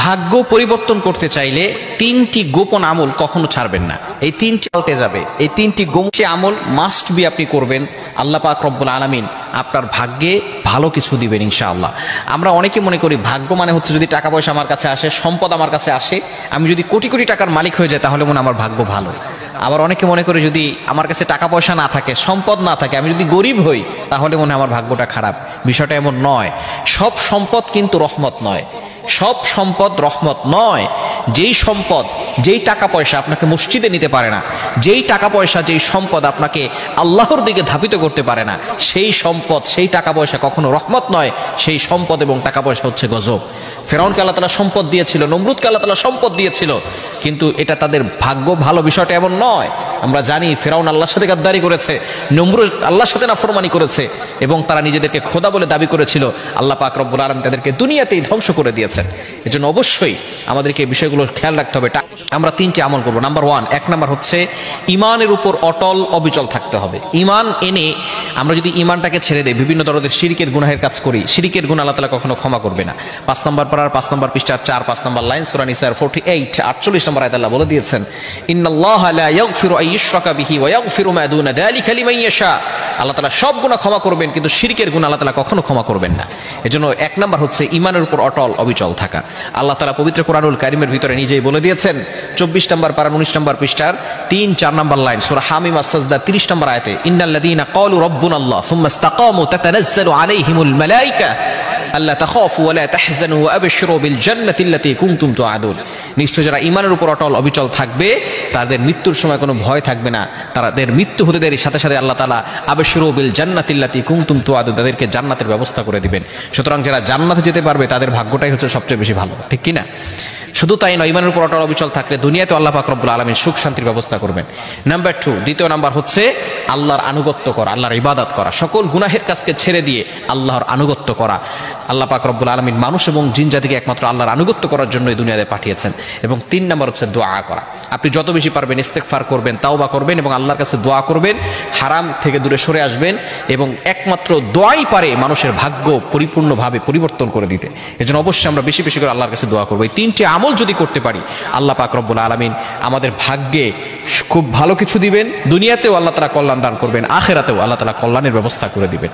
ভাগ্য পরিবর্তন করতে চাইলে তিনটি গোপন আমল কখনো ছাড়বেন না। এই তিনটি পাল্টে যাবে। এই তিনটি গোপন আমল মাস্ট বি আপনি করবেন। আল্লাহ পাক রব্বুল আলামিন আপনার ভাগ্যে ভালো কিছু দিবেন ইনশাআল্লাহ। আমরা অনেকে মনে করি ভাগ্য মানে হচ্ছে যদি টাকা পয়সা আমার কাছে আসে, সম্পদ আমার কাছে আসে, আমি যদি কোটি কোটি টাকার মালিক হয়ে যাই তাহলে মনে আমার ভাগ্য ভালো। আবার অনেকে মনে করে যদি আমার কাছে টাকা পয়সা না থাকে, সম্পদ না থাকে, আমি যদি গরিব হই তাহলে মনে হয় আমার ভাগ্যটা খারাপ। বিষয়টা এমন নয়। সব সম্পদ কিন্তু রহমত নয়, সব সম্পদ রহমত নয়। যেই সম্পদ, যেই টাকা পয়সা আপনাকে মসজিদে নিতে পারে না, যেই টাকা পয়সা, যেই সম্পদ আপনাকে আল্লাহর দিকে ধাবিত করতে পারে না, সেই সম্পদ, সেই টাকা পয়সা কখনো রহমত নয়। সেই সম্পদ এবং টাকা পয়সা হচ্ছে গজব। ফেরাউনকে আল্লাহ তাআলা সম্পদ দিয়েছিল, নমরুদকে আল্লাহ তাআলা সম্পদ দিয়েছিল, কিন্তু এটা তাদের ভাগ্য ভালো, বিষয়টা এমন নয়। আমরা জানি ফেরাউন আল্লাহর সাথে গাদ্দারি করেছে, নমরুদ আল্লাহর সাথে নাফরমানি করেছে, এবং তারা নিজেদেরকে খোদা বলে দাবি করেছিল। আল্লাহ পাক রব্বুল আলামিন তাদেরকে দুনিয়াতেই ধ্বংস করে দিয়েছেন। এজন্য অবশ্যই আমাদেরকে এই বিষয়গুলো খেয়াল রাখতে হবে। আমরা তিনটি আমল করবো। নাম্বার ওয়ান, এক নাম্বার হচ্ছে ইমানের উপর অটল অবিচল থাকতে হবে। ইমান এনে আমরা যদি ইমানটাকে ছেড়ে দেই, বিভিন্ন ধরনের শিরকের গুনাহের কাজ করি, শিরকের গুনাহ আল্লাহ তাআলা কখনো ক্ষমা করবে না। 5 নম্বর পারার 5 নম্বর পৃষ্ঠার 4-5 নম্বর লাইন, সূরা নিসার 48 নম্বর আয়াতে আল্লাহ বলে দিয়েছেন, ইন্নাল্লাহা লা ইয়াগফিরু আইয়ুশরাকা বিহি ওয়া ইয়াগফিরু মা দুনা যালিকা লিমান ইয়াশা। আল্লাহ তাআলা সব গুনাহ ক্ষমা করবেন, কিন্তু শিরকের গুনাহ আল্লাহ তাআলা কখনো ক্ষমা করবেন না। এজন্য এক নাম্বার হচ্ছে ইমানের উপর অটল অবিচল থাকা। আল্লাহ তাআলা পবিত্র কোরআনুল কারীমের ভিতরে নিজেই বলে দিয়েছেন, 24 নম্বর পারা 19 নম্বর পৃষ্ঠার 3-4 নম্বর লাইন, সূরা হামিম আস-সাজদা 30 নম্বর আয়াতে, ইন্নাল্লাযীনা ক্বালু রাব্বুনাল্লাহ সুম্মা ইসতাকামু তাতানাজ্জালু আলাইহিমুল মালায়েকা আল্লা তাখাফু ওয়া লা তাহজানু ওয়া আবশিরু বিল জান্নাতি আল্লাতী কুনতুম তুআদুন। নিশ্চয় যারা ইমানের উপর অটল অবিচল থাকবে তাদের মৃত্যুর সময় কোনো ভয় থাকবে না। তাদের মৃত্যু হতে দেরি সাথে সাথে আল্লাহ তাআলা আবশিরু বিল জান্নাতি আল্লাতী কুনতুম তুআদুন, তাদেরকে জান্নাতের ব্যবস্থা করে দিবেন। সুতরাং যারা জান্নাতে যেতে পারবে তাদের ভাগ্যটাই হচ্ছে সবচেয়ে বেশি ভালো, ঠিক কি না? শুধু তাই নয়, ইমানের উপর অটল অবিচল থাকলে দুনিয়াতে আল্লাহ পাক রব্বুল আলামিন সুখ শান্তির ব্যবস্থা করবেন। নাম্বার 2, দ্বিতীয় নাম্বার হচ্ছে আল্লাহর আনুগত্য করা, আল্লাহর ইবাদত করা, সকল গুনাহের কাজকে ছেড়ে দিয়ে আল্লাহর আনুগত্য করা। আল্লাহ পাক রব্বুল আলামিন মানুষ এবং জিন জাতিকে একমাত্র আল্লাহর আনুগত্য করার জন্যই দুনিয়াতে পাঠিয়েছেন। এবং 3 নাম্বার হচ্ছে দোয়া করা। আপনি যত বেশি পারবেন ইস্তেগফার করবেন, তাওবা করবেন এবং আল্লাহর কাছে দোয়া করবেন, হারাম থেকে দূরে সরে আসবেন, এবং একমাত্র দোয়াই পারে মানুষের ভাগ্য পরিপূর্ণভাবে পরিবর্তন করে দিতে। এজন্য অবশ্যই আমরা বেশি বেশি করে আল্লাহর কাছে দোয়া করব। এই 3টি আমল যদি করতে পারি আল্লাহ পাক রব্বুল আলামিন আমাদের ভাগ্যে খুব ভালো কিছু দিবেন। দুনিয়াতেও আল্লাহ তাআলা কল্যাণ দান করবেন, আখিরাতেও আল্লাহ তাআলা কল্যাণের ব্যবস্থা করে দিবেন।